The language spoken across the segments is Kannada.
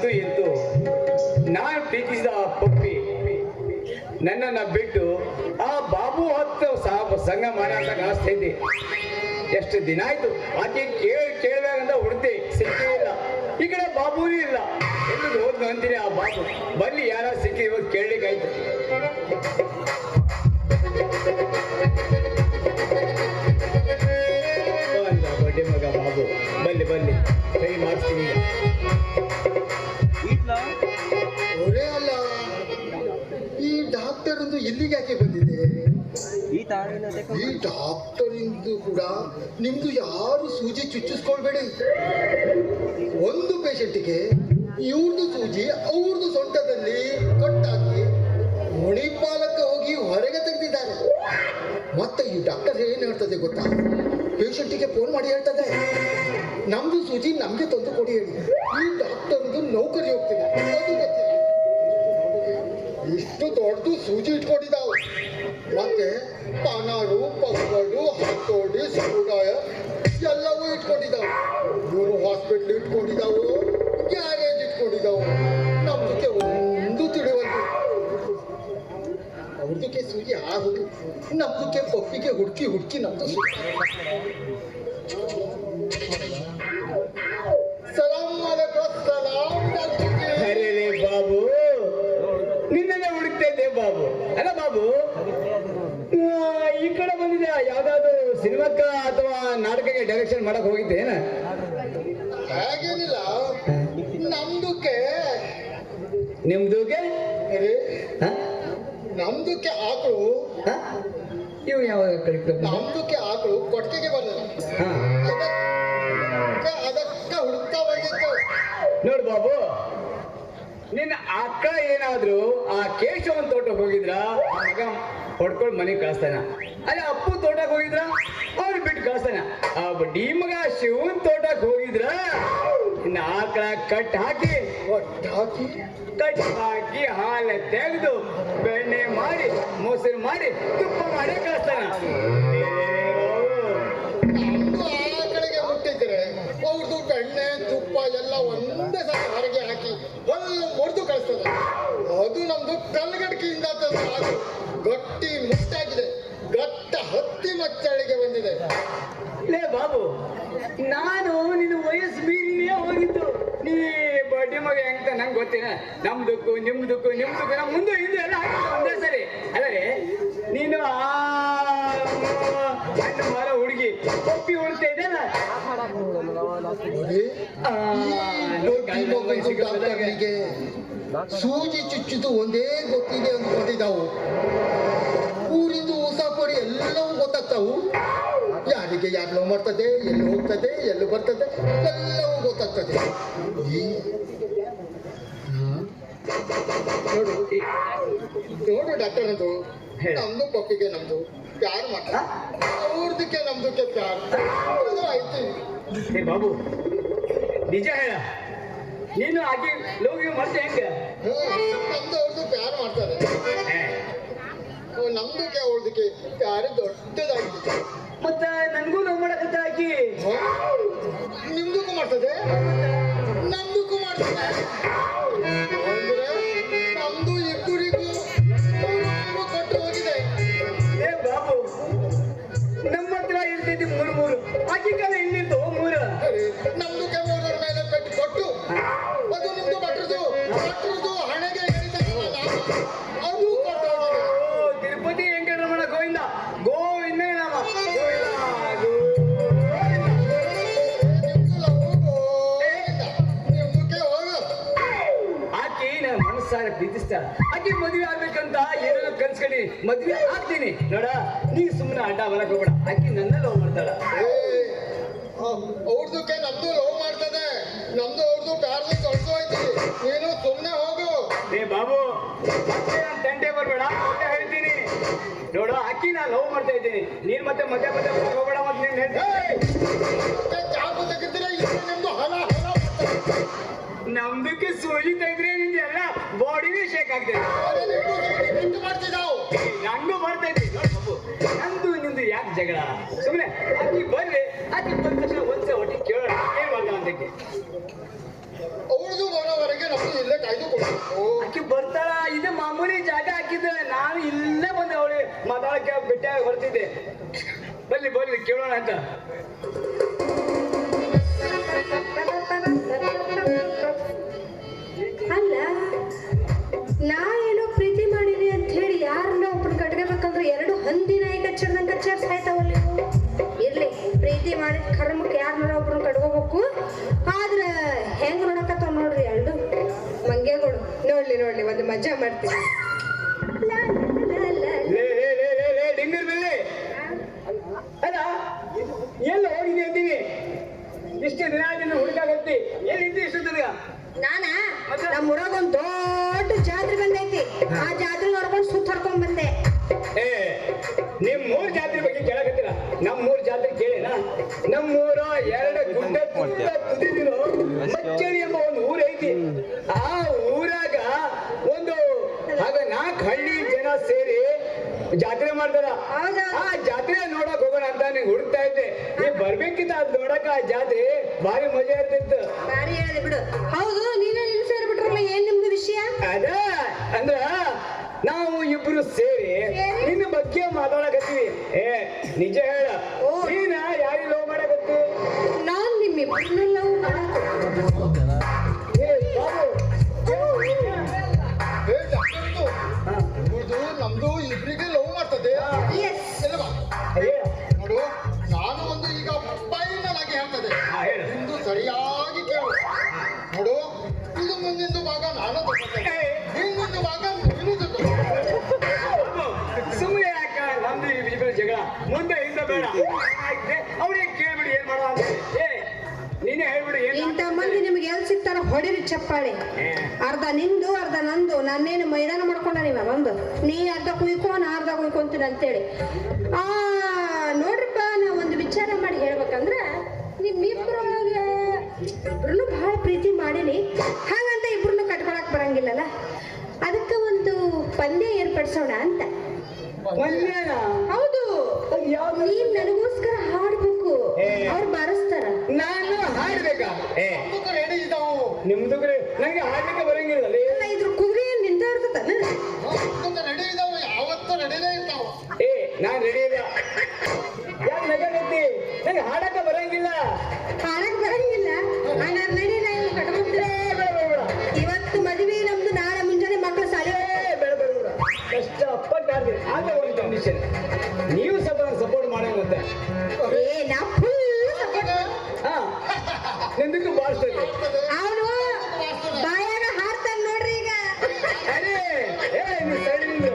ಅಂತೂ ಎಂತೂ ನಾನು ಪ್ರೀತಿಸಿದ ಆ ಪಪ್ಪಿ ನನ್ನನ್ನ ಬಿಟ್ಟು ಆ ಬಾಬು ಹೊತ್ತು ಸಂಘ ಮಾಡಾಕ ಆಸ್ತಿ ಐತಿ. ಎಷ್ಟು ದಿನ ಆಯ್ತು ಆಕೆ ಕೇಳ್ಬೇಕಂತ ಹುಡ್ತಿ ಸಿಕ್ಕೇ ಇಲ್ಲ. ಈ ಕಡೆ ಬಾಬುನೂ ಇಲ್ಲ. ಎಂದು ಹೋದ್ ಅಂತೀನಿ ಆ ಬಾಬು ಬಲ್ಲಿ ಯಾರ ಸಿಕ್ಕಿ ಇವತ್ತು ಕೇಳಲಿಕ್ಕಾಯ್ತು. ಬಡ್ಡಿ ಮಗ ಬಾಬು ಬಲ್ಲಿ ಬಲ್ಲಿ ಕೈ ಮಾಡಿಸ್ತೀನಿ. ಅಲ್ಲ, ಈ ಡಾಕ್ಟರ್ ಒಂದು ಎಲ್ಲಿಗೆ ಯಾಕೆ ಬಂದಿದೆ? ಈ ಡಾಕ್ಟರ್ ಇಂದು ಕೂಡ ನಿಮ್ದು ಯಾರು ಸೂಜಿ ಚುಚ್ಚಿಸ್ಕೊಳ್ಬೇಡಿ. ಒಂದು ಪೇಷಂಟಿಗೆ ಇವ್ರದ್ದು ಸೂಜಿ ಅವ್ರದ್ದು ಸೊಂಟದಲ್ಲಿ ಕಟ್ಟಾಕಿ ಮಣಿಪಾಲಕ್ಕೆ ಹೋಗಿ ಹೊರಗೆ ತೆಗೆದಿದ್ದಾರೆ. ಮತ್ತೆ ಈ ಡಾಕ್ಟರ್ ಏನು ಹೇಳ್ತದೆ ಗೊತ್ತಾ? ಪೇಷಂಟಿಗೆ ಫೋನ್ ಮಾಡಿ ಹೇಳ್ತದೆ, ನಮ್ದು ಸೂಜಿ ನಮ್ಗೆ ತಂದು ಕೊಡಿ ಹೇಳಿ. ಈ ಡಾಕ್ಟರ್ದು ನೌಕರಿ ಹೋಗ್ತಿದೆ, ಅದು ಗೊತ್ತಿಲ್ಲ. ಇಷ್ಟು ದೊಡ್ಡದು ಸೂಜಿ ಇಟ್ಕೊಂಡಿದ್ದಾವು. ಮತ್ತೆ ಪಾನಾರು, ಪಗಡು, ಹತೋಡಿ, ಸಮುದಾಯ ಎಲ್ಲವೂ ಇಟ್ಕೊಂಡಿದ್ದಾವೆ. ಇವರು ಹಾಸ್ಪಿಟ್ಲ್ ಇಟ್ಕೊಂಡಿದ್ದಾವು, ಗ್ಯಾರೇಜ್ ಇಟ್ಕೊಂಡಿದ್ದಾವು. ನಮ್ದಕ್ಕೆ ಒಂದು ತಿಳಿವಲ್ದು. ಅವ್ರದಕ್ಕೆ ಸೂಜಿ ಆಗುದು, ನಮ್ದಕ್ಕೆ ಪಪ್ಪಿಗೆ ಹುಡುಕಿ ಹುಡುಕಿ ನಮ್ದು ಸಲಾಂ ಬಾಬು, ನಿನ್ನೆ ಹುಡುಕ್ತಾ ಇದ್ದೆ ಬಾಬು. ಅಲ್ಲ ಬಾಬು, ಈ ಕಡೆ ಬಂದಿದೆ ಯಾವ್ದಾದ್ರು ಸಿನಿಮಾಕ್ಕ ಅಥವಾ ನಾಟಕಕ್ಕೆ ಡೈರೆಕ್ಷನ್ ಮಾಡಕ್ ಹೋಗಿದ್ದೆ ಏನ? ಹಾಗೇನಿಲ್ಲ, ನಮ್ದಕ್ಕೆ ನಿಮ್ದುಗೆ ನಮ್ದಕ್ಕೆ ಆಕಳು ಇವು ಯಾವಾಗ ನಮ್ದಕ್ಕೆ ಆಕಳು ಕೊಟ್ಟಿಗೆ ಬಂದಿಲ್ಲ, ಅದಕ್ಕೆ ಹುಡುಕ್ತಾ ಬಂದಿತ್ತು. ನೋಡು ಬಾಬು, ನಿನ್ನ ಅಕ್ಕ ಏನಾದ್ರು ಆ ಕೇಶವನ್ ತೋಟಕ್ಕೆ ಹೋಗಿದ್ರ ಮಗ ಹೊಡ್ಕೊಂಡು ಮನೆಗೆ ಕಳಿಸ್ತಾನ. ಅದೇ ಅಪ್ಪು ತೋಟಕ್ಕೆ ಹೋಗಿದ್ರ ಅವ್ರು ಬಿಟ್ಟು ಕಳಿಸ್ತಾನ. ಆ ಬಡ್ಡಿ ಮಗ ಶಿವನ್ ತೋಟಕ್ಕೆ ಹೋಗಿದ್ರ ಇನ್ನು ಆಕಳ ಕಟ್ ಹಾಕಿ ಹಾಲು ತೆಗೆದು ಬೆಣ್ಣೆ ಮಾಡಿ ಮೊಸರು ಮಾಡಿ ತುಪ್ಪ ಮಾಡಿ ಕಳಿಸ್ತಾನ. ಆಕಳಿಗೆ ಮುಟ್ಟಿದ್ರೆ ಅವ್ರದ್ದು ಬೆಣ್ಣೆ ತುಪ್ಪ ಎಲ್ಲ ಒಂದೇ ಸಲ ಹೊರಗೆ ಹಾಕಿ ಮುರಿದು ಕಳಿಸ್ತದೆ. ಅದು ನಮ್ದು ಕಲ್ಲಗಡ್ಕಿಯಿಂದ ಗಟ್ಟಿ ಮುಟ್ಟಾಗಿದೆ, ಗಟ್ಟ ಹತ್ತಿ ಮಚ್ಚಳಿಗೆ ಬಂದಿದೆ. ಲೇ ಬಾಬು, ನಾನು ನಿನ್ನ ವಯಸ್ಸು ಮೀರಿನೇ ಹೋಗಿದ್ದು. ನೀ ಬಡ್ಡಿ ಮಗ ಹೆಂಗ ನಂಗೆ ಗೊತ್ತಿನ. ನಮ್ದಕ್ಕೂ ನಿಮ್ದಕ್ಕೂ ನಮ್ಮ ಮುಂದೆ ಹಿಂದೆ ಎಲ್ಲ ಹಾಕಿದ್ದು ಒಂದೇ ಸರಿ. ಅಲ್ಲರೇ ನೀನು ಆ ಹಣ್ಣು ಮರ ಹುಡುಗಿ ಪಪ್ಪಿ ಹುಡ್ತಾ ಇದ್ದೇನ? ಸೂಜಿ ಚುಚ್ಚಿದು ಒಂದೇ ಗೊತ್ತಿದೆ ಅಂದ್ಕೊಂಡಿದ್ದಾವು. ಊರಿಂದ ಹೊಸಪಡಿ ಎಲ್ಲವೂ ಗೊತ್ತಾಗ್ತಾವು. ಯಾರಿಗೆ ಯಾರು ನೋವು ಮಾಡ್ತದೆ, ಎಲ್ಲಿ ಹೋಗ್ತದೆ, ಎಲ್ಲಿ ಬರ್ತದೆ, ಎಲ್ಲವೂ ಗೊತ್ತಾಗ್ತದೆ. ನೋಡು ಡಾಕ್ಟರ್ ಅಂದು ನಮ್ದು ಪಪ್ಪಿಗೆ ನಮ್ದು ಪ್ಯಾರ್ ಮಾತ್ರ, ಅವ್ರದಕ್ಕೆ ನಮ್ದಕ್ಕೆ ಪ್ಯಾರ್ ಆಯ್ತು. ಬಾಬು ನಿಜ ಹೇಳ, ನೀನು ಆಗಿ ಲೋಗಿ ಮಾಡ್ತೆ ಹೆಂಗ? ನಮ್ದು ಅವ್ರದ್ದು ಪ್ಯಾರ್ ಮಾಡ್ತಾರೆ, ನಮ್ದಕ್ಕೆ ಅವ್ರದಕ್ಕೆ ಪ್ಯಾರ್ ದೊಡ್ಡದಾಗಿದೆ. ಮತ್ತ ನನ್ಗೂ ನೋವು ಮಾಡಕತ್ತ ಆಕಿ. ನಿಮ್ದಕ್ಕೂ ಮಾಡ್ತದೆ, ನಮ್ದಕ್ಕೂ ಮಾಡ್ತದೆ. ಅಂದ್ರೆ ನಮ್ದು ಇಬ್ಬರಿಗೂ ಕೊಟ್ಟು ಹೋಗಿದೆ. ಏ ಬಾಬು, ನಮ್ಮ ಹತ್ರ ಇರ್ತೈತಿ ಮೂರು ಆಕಿ ಕಾಲ ಹೆಣ್ಣಿತ್ತು ಮೂರು. ನಮ್ದಕ್ಕೆ ಮೂರರ ಮೇಲೆ ಪೆಟ್ಟು ಕೊಟ್ಟು ಅದು ನಿಮ್ದು ಭಟ್ರದು ಹಣೆಗೆ ಅದು ಕೊಟ್ಟು ತಿರುಪತಿ ವೆಂಕಟರಮಣ ಗೋವಿಂದ ಗೋವಿಂದ ನಾಮ ಆಕಿ ನನ್ನ ಮನಸ್ಸಾರ ಪ್ರೀತಿಸ್ತಾಳ. ಆಕಿ ಮದುವೆ ಆಗ್ಬೇಕಂತ ಏನೇನೋ ಕನ್ಸ್ಕೊಂಡು ಮದುವೆ ಆಗ್ತೀನಿ ನೋಡ. ನೀ ಸುಮ್ಮನೆ ಅಡ್ಡ ಬರಕ್ ಹೋಗ್ಬೇಡ. ಆಕಿ ನನ್ನ ಲವ್ ಮಾಡ್ತಾಳ. ಅವ್ರದಕ್ಕೆ ನಮ್ದು ಲವ್ ಮಾಡ್ತದೆ, ನಮ್ದು ಅವ್ರದ್ದು ಪ್ಯಾರ್ಲಿ ತೊಡ್ದು ಐತಿ. ನೀನು ಸುಮ್ಮನೆ ಹೋಗು. ಏ ಬಾಬು, ಮತ್ತೆ ನಾನು ತಂಟೆ ಬರ್ಬೇಡ, ಹೇಳ್ತೀನಿ ನೋಡು. ಆಕಿ ನಾ ಲವ್ ಮಾಡ್ತಾ ಇದ್ದೀನಿ, ನೀನ್ ಮತ್ತೆ ಮಧ್ಯ ಹೋಗ್ಬೇಡ. ಮತ್ತೆ ನೀನ್ ಜಾಬ್ ತೆಗಿದ್ರೆ ನಿಮ್ದು ಹೊಲ ನಮ್ದಕ್ಕೆ ಸೋಲಿತಾ ಇದ್ರೆ ನಿಂದ ಎಲ್ಲ ಬಾಡಿನೇ ಶೇಕ್ ಆಗ್ತದೆ. ಮಾಡ್ತಿದ್ದಾವು, ನಂಗೂ ಮಾಡ್ತಾ ಇದ್ದೀನಿ ಬಾಬು. ನಂದು ನಿಂದು ಯಾಕೆ ಜಗಳ? ಸುಮ್ಮನೆ ಆಕಿ ಬರ್ರಿ, ಆಕಿ ಬಂದ ತಕ್ಷಣ ಒಂದ್ಸಲ ಒಟ್ಟಿಗೆ ಕೇಳೋಣ ಏನ್ ಮಾಡ್ತಾವ ಅಂತಕ್ಕೆ. ಅವ್ರದ್ದು ಬರೋವರೆಗೆ ನಮ್ಮ ಆಕಿ ಬರ್ತಾಳ, ಇದು ಮಾಮೂಲಿ ಜಾಗ ಹಾಕಿದ್ದೆ. ನಾನು ಇಲ್ಲೇ ಬಂದೆ ಅವಳಿ ಮಾತಾಡಕ್ಕೆ ಭೇಟಿಯಾಗಿ ಬರ್ತಿದ್ದೆ. ಬನ್ನಿ ಬನ್ನಿ ಕೇಳೋಣ ಅಂತ. ಅಲ್ಲ, ನಾ ಏನೋ ಪ್ರೀತಿ ಮಾಡಿರಿ ಅಂತ ಹೇಳಿ ಯಾರನ್ನ ಒಬ್ರು ಕಟ್ಕೋಬೇಕಂದ್ರೆ ಎರಡು ಹಂದಿ ನಾಯಿ ಕಚ್ಚರ್ದಂಗ ಕಚ್ಚರ್ಸ್ ಆಯ್ತಾವಲ್ಲ. ಇರ್ಲಿ, ಪ್ರೀತಿ ಮಾಡಿದ ಕರ್ಮಕ್ಕೆ ಯಾರನ್ನ ಒಬ್ರು ಕಟ್ಕೋಬೇಕು. ಆದ್ರ ಹೆಂಗ್ ನೋಡಕತ್ತಾವ ನೋಡ್ರಿ ಎರಡು ಮಂಗ್ಯಗಳು. ನೋಡ್ಲಿ ನೋಡ್ಲಿ, ಒಂದು ಮಜಾ ಮಾಡ್ತೀನಿ. ಡಿಂಗರ್ ಬೆಲ್ಲಿ ಅಲ್ಲ, ಎಲ್ಲ ಹೋಗಿದೆ ಅಂತೀನಿ. ಇಷ್ಟು ದಿನ ನಿನ್ನ ಹುಡುಕಾಗತ್ತಿ, ಎಲ್ಲಿದ್ದಿ ಇಷ್ಟು ದಿನ? ನಾನ ನಮ್ಮ ಊರಾಗ ಒಂದ್ ದೊಡ್ಡ ಜಾತ್ರೆ ಬಂದೈತಿ. ಆ ಜಾತ್ರೆ ನೋಡ್ಕೊಂಡು ಸುತ್ತಾಡ್ಕೊಂಡ್ ಬಂದೆ. ಏ, ನಿಮ್ಮೂರ್ ಜಾತ್ರೆ ಬಗ್ಗೆ ಕೇಳಕತ್ತಿಲ್ಲ. ನಮ್ಮೂರ್ ಜಾತ್ರೆ ಕೇಳಿನ? ನಮ್ಮೂರ ಎರಡು ಗುಡ್ಡ ತುದಿದಿರೋ ಮಚ್ಚಳಿ ಎಂಬ ಒಂದು ಊರ್ ಐತಿ. ಆ ಊರಾಗ ಒಂದು ಆಗ 4 ಹಳ್ಳಿ ಜನ ಸೇರಿ ಜಾತ್ರೆ ಮಾಡ್ತಾರ. ಆ ಜಾತ್ರೆ ನೋಡಕ್ ಹೋಗೋಣ ಅಂತ ನೀನ್ ಹುಡುಕ್ತಾ ಇದ್ದೆ. ನೀ ಬರ್ಬೇಕಿತ್ತ ಅದ್ ನೋಡಕ. ಆ ಜಾತ್ರೆ ಭಾರಿ ಮಜಾ ಇರ್ತಿತ್ತು. ಬಾರಿ ಹೇಳಿದೆ ಬಿಡು. ಹೌದು, ನೀನೇ ಇಲ್ಲಿ ಸೇರ್ಬಿಟ್ರಲ್ಲ, ಏನ್ ನಿಮ್ದು ವಿಷಯ? ಅದ ಅಂದ್ರ ನಾವು ಇಬ್ರು ಸೇರಿ ನಿನ್ನ ಬಗ್ಗೆ ಮಾತಾಡಕತ್ತೀವಿ. ಏ, ನಿಜ ಹೇಳ, ನೀನ ಯಾರಿಗೆ ಲವ್ ಮಾಡಕತ್ತಿ? ನಾನ್ ನಿಮ್ಮಿಬ್ಬರನ್ನ ಲವ್ ಏ ಬಾಬು, ಇದು ನಮ್ದು ಇಬ್ರಿಗೆ ಲವ್ ಮಾಡ್ತದೆ. ಎಲ್ಲ ಬಾ. ಹೇಳ. ನೋಡು, ನಾನು ಒಂದು ಈಗ ಫೈನಲ್ ಆಗಿ ಹೇಳ್ತದೆ. ಹೇಳ. ನಿಂದು ಸರಿಯಾಗಿ ಕೇಳು. ನೋಡು, ಇದು ಮುಂದಿಂದು ಭಾಗ ನಾನು ತಗೊಳ್ತೇನೆ, ಹಿಂದೊಂದು ಭಾಗ ನೀನು ತಗೊಳ್ಳಿ. ಸುಮ್ಮನೆ ಯಾಕ ನಮ್ದು ಇಬ್ಬರ ಜಗಳ? ಮುಂದೆ ಹಿಂದೆ ಬೇಡ. ಅವ್ರಿಗೆ ಕೇಳ್ಬಿಡಿ ಏನ್ ಮಾಡೋ ಅಂತ. ಏ, ನೀನೇ ಹೇಳ್ಬಿಡಿ ಏನ್. ಇಂಥ ಮಂದಿ ನಿಮ್ಗೆ ಎಲ್ಲಿ ಸಿಗ್ತಾರ ಹೊಡಿರಿ ಚಪ್ಪಾಳಿ. ಅರ್ಧ ನಿಂದು ಅರ್ಧ ನಂದು. ನಾನೇನು ಮೈದಾನ ಮಾಡ್ಕೊಂಡ ನೀವ ಬಂದು ನೀ ಅರ್ಧ ಕುಯ್ಕೊ, ನಾ ಅರ್ಧ ಕುಯ್ಕೊಂತೀನಿ ಅಂತೇಳಿ. ನೋಡ್ರಿಪ್ಪ, ನಾ ಒಂದು ವಿಚಾರ ಮಾಡಿ ಹೇಳ್ಬೇಕಂದ್ರ, ನಿಮ್ಮಿಬ್ರೊಳಗ ಇಬ್ರು ಬಹಳ ಪ್ರೀತಿ ಮಾಡೀನಿ. ಹಾಗಂತ ಇಬ್ರನ್ನು ಕಟ್ಕೊಳಕ್ ಬರಂಗಿಲ್ಲಲ್ಲ. ಅದಕ್ಕೆ ಒಂದು ಪಂದ್ಯ ಏರ್ಪಡಿಸೋಣ ಅಂತ. ಮಲ್ಯಾಣ? ಹೌದು, ಯಾವ್ದು? ನೀನ್ ನನಗೋಸ್ಕರ ಹಾಡ್ಬೇಕು. ಅವ್ರು ಬಾರಿಸ್ತಾರ, ನಾನು ಹಾಡ್ಬೇಕಾ? ಏ, ನಮ್ದು ರೆಡಿ ಇದ್ದಾವು. ನಿಮ್ದು ನಂಗೆ ಹಾಡ್ಲಿಕ್ಕೆ ಬರಂಗಿಲ್ಲ. ಇದ್ರ ಕುದುರೆ ನಿಂತ ಇರ್ತದ. ನಮ್ದು ರೆಡಿ ಇದ್ದಾವು, ಯಾವತ್ತೂ ರೆಡಿನೇ ಇರ್ತಾವ. ಏ, ನಾನ್ ರೆಡಿ ಇಲ್ಲ. ಯಾಕೆ ನಗತ್ತಿ? ನಂಗೆ ಹಾಡಕ್ಕ ಬರಂಗಿಲ್ಲ. ಹಾಡಕ್ ಬರಂಗಿಲ್ಲ? ಹಂಗಾರೆ ನಡಿ, ನಾ ಇಲ್ಲಿ ಕಟ್ಕೊಂಡ್ರೆ. ಇವತ್ತು ಮದುವೆ ನಮ್ದು, ನಾಳೆ ಮುಂಜಾನೆ ಮಕ್ಕಳು ಶಾಲೆ. ಕಷ್ಟ ಪಟ್ಟಾಡ್ತೀನಿ. ಆಗ ಒಂದು ಕಂಡೀಷನ್, ನೀವು ಸ್ವಲ್ಪ ಸಪೋರ್ಟ್ ಮಾಡೋ ಮತ್ತೆ. ಏ, ನಾ ಫುಲ್ ಸಪೋರ್ಟ್. ಹಾ, ನಿಂದಕ್ಕೂ ಬಾರಿಸ್ತೇನೆ. ಅವನು ಬಾಯಾಗ ಹಾರ್ತಾನ ನೋಡ್ರಿ ಈಗ. ಅರೇ, ಏ, ನೀವು ಸೈಡ್ ನಿಂದು.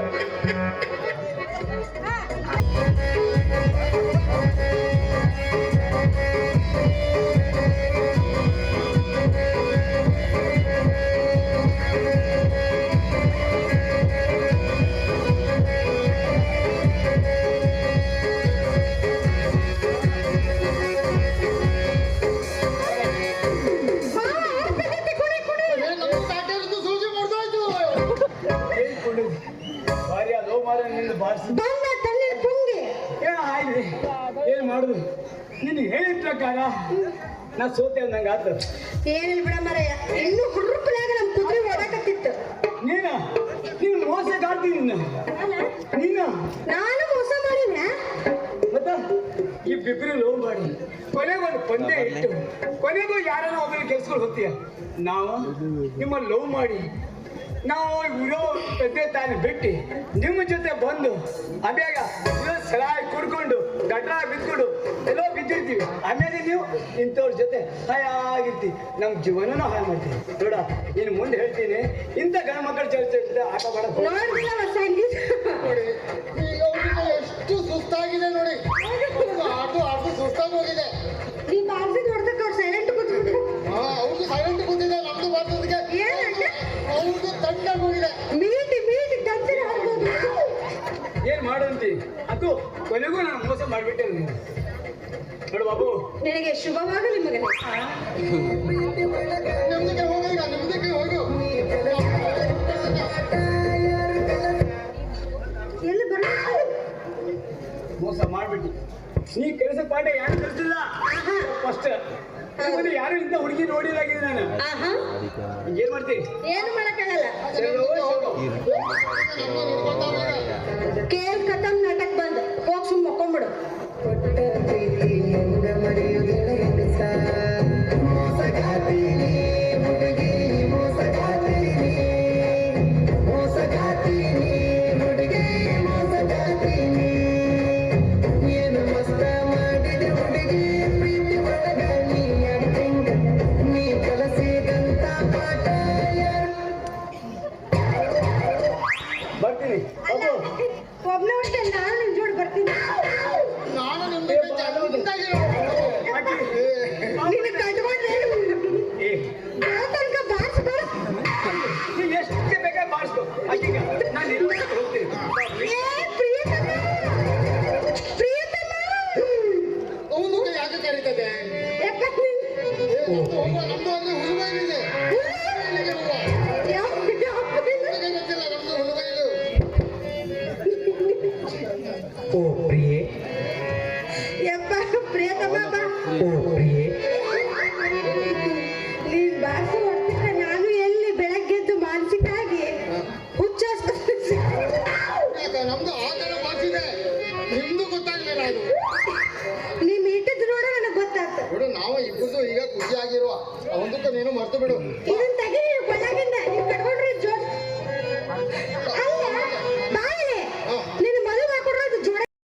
ನಮ್ದು ಕಾಟೇರಿದ್ದು ಸೂಜಿ ಮುರಿದೋಯ್ತು. ಬಾರಿ ಅದು ಮಾರ ನಿಂದು ಬಾರಿಸಿ ಬಂದ ತನ್ನಿನ ಪುಂಗಿ. ಏನ್ ಮಾಡುದು? ನಿನ್ಗೆ ಹೇಳಿದ ಪ್ರಕಾರ ನಾ ಸೋತೆ ನಂಗೆ ಆತ. ಏನಿಲ್ಲ ಬಿಡ ಮರ, ಇನ್ನು ಹುಡುರ್ಪನ್ಯಾಗ ನಮ್ ಕುದುರೆ ಓಡಾಕತ್ತಿತ್ತು. ನೀನು ಮೋಸ ಕಾಡ್ತೀನಿ. ನೀನು ನಾನು ಮೋಸ ಮಾಡಿನ. ಮತ್ತ ಈ ಬಿಬ್ರು ಲವ್ ಮಾಡಿ ಕೊನೆಗೆ ಒಂದು ಪಂದ್ಯ ಇಟ್ಟು ಕೊನೆಗೂ ಯಾರನ್ನ ಒಬ್ಬರು ಕೆಲ್ಸಗಳು ಹೋಗ್ತೀಯ. ನಾವು ನಿಮ್ಮ ಲವ್ ಮಾಡಿ ನಾವು ಇರೋ ತಂದೆ ತಾನು ಬಿಟ್ಟು ನಿಮ್ಮ ಜೊತೆ ಬಂದು ಅಬ್ಯಾಗ ಸರಾಯಿ ಕುಡ್ಕೊಂಡು ಗಟ್ರ ಬಿದ್ಕೊಂಡು ಎಲ್ಲೋ ಬಿದ್ದಿರ್ತೀವಿ. ಆಮೇಲೆ ನೀವು ಇಂಥವ್ರ ಜೊತೆ ಹಾಯಾಗಿರ್ತೀವಿ. ನಮ್ಮ ಜೀವನನೂ ಹಾಳು ಮಾಡ್ತೀವಿ. ನೋಡ, ಇನ್ನು ಮುಂದೆ ಹೇಳ್ತೀನಿ, ಇಂಥ ಗಣ ಮಕ್ಕಳ ಜೊತೆ ಆಟ ಮಾಡಕ್ ನೋಡ್ಬಿಲ್ಲ ಸಂಗೀತ. ನೋಡಿ, ಈಗ ಅವ್ರಿಗೆ ಎಷ್ಟು ಸುಸ್ತಾಗಿದೆ ನೋಡಿ. ಆಟು ಸುಸ್ತಾಗಿ ಹೋಗಿದೆ. ನೀ ಬಾರ್ಸಿ ನೋಡ್ದಕ್ಕೆ ಅವ್ರು ಸೈಲೆಂಟ್ ಕೂತ್ಬಿಟ್ರು. ಅವ್ರಿಗೆ ಸೈಲೆಂಟ್ ಕೂತಿದೆ, ನಮ್ದು ಬಾರ್ಸೋದಕ್ಕೆ ಅವ್ರಿಗೆ ತಣ್ಣಗೆ ಹೋಗಿದೆ. ಮೀಟಿ ಗಂಜಲ ಆಡ್ಬೋದು. ಏನ್ ಮಾಡಂತಿ? ಅದು ಕೊನೆಗೂ ನಾನು ಮೋಸ ಮಾಡ್ಬಿಟ್ಟೆ. ನೋಡು ಬಾಬು, ನಿನಗೆ ಶುಭವಾಗಲಿ ಮಗನೇ. ನಿಮ್ದಕ್ಕೆ ಹೋಗು, ಈಗ ನಿಮ್ದಕ್ಕೆ ಹೋಗು. ಎಲ್ಲಿ ಬರ ಮೋಸ ಮಾಡ್ಬಿಟ್ಟು ನೀ ಕೆಲಸ ಪಾಠ ಯಾರು ಕಲಿಸಿಲ್ಲ. ಫಸ್ಟ್ ಯಾರು ಇಂಥ ಹುಡುಗಿ ನೋಡಿದಾಗಿದೆ ನಾನು. ಏನ್ ಮಾಡ್ತಿ ಏನು ಮಾಡಕ್ಕಾಗಲ್ಲ. ನಮ್ಮ ನೋಡ್ಕೊತಾವ ಈಗ. ಕೇಲ್ ಕಥಮ್ ನಾಟಕ ಬಂದ್ ಹೋಗ್ ಸುಮ್ ಮಕ್ಕೊಂಬಿಡು. ಬರ್ತೀನಿ ಅಲ್ಲ, ಒಬ್ನೇ ಅಷ್ಟೇ ನಾನು ನಿನ್ ಜೋಡಿ ಬರ್ತೀನಿ. ನಾನು ನಿಮ್ಗೆ ಜಾಗೃತವಾಗಿರೋ. ನಿನಗೆ ಕಟ್ಕೊಂಡ್ರೆ ಏ ತನಕ ಬಾರ್ಸ್ ಬಾ. ನೀ ಎಷ್ಟು ಬೇಕಾದ್ರೆ ಮಾಡಿಸ್ಕೊ ಅಕ್ಕೀಗ ನಾನು ಎಲ್ಲ ಹೋಗ್ತೀನಿ ಏ ಪ್ರಿಯತಮ, ಪ್ರಿಯತಮ. ಅವನು ಯಾಕೆ ಕರೀತದೆ? ಯಾಕ ನೀನ್ ನಮ್ದು ಒಂದು ಹುಡುಗನಿದೆ. ಯಾವ ಗೊತ್ತಿಲ್ಲ ನಮ್ದು ಹುಡುಗ ಇದು. ಓ ಪ್ರಿಯೆ ಯಪ್ಪ ಪ್ರಿಯತಮ ಬಾ. ಓ ಪ್ರಿಯೆ ನೀನ್ ಬಾಸು ಹೊತ್ತಿದ್ರೆ ನಾನು ಎಲ್ಲಿ ಬೆಳಗ್ಗೆದ್ದು ಮಾನಸಿಕ ಆಗಿ ಹುಚ್ಚಾಸ್ಪತ್ರೆ. ಯಾಕೆ ನಮ್ದು ಆ ಥರ ಬಾಸಿದೆ. ನಿಮ್ದು ಗೊತ್ತಾಗ್ಲಿಲ್ಲ ಅದು. ನೀನ್ ಇಟ್ಟಿದ್ ನೋಡ ನನಗೆ ಗೊತ್ತಾಗ್ತದೆ. ಬಿಡು ನಾವು ಇಬ್ಬರದು ಈಗ ಖುಷಿಯಾಗಿರುವ ಅವನದಕ್ಕೆ ನೀನು ಮರ್ತು ಬಿಡು. ಇದನ್ ತೆಗಿ.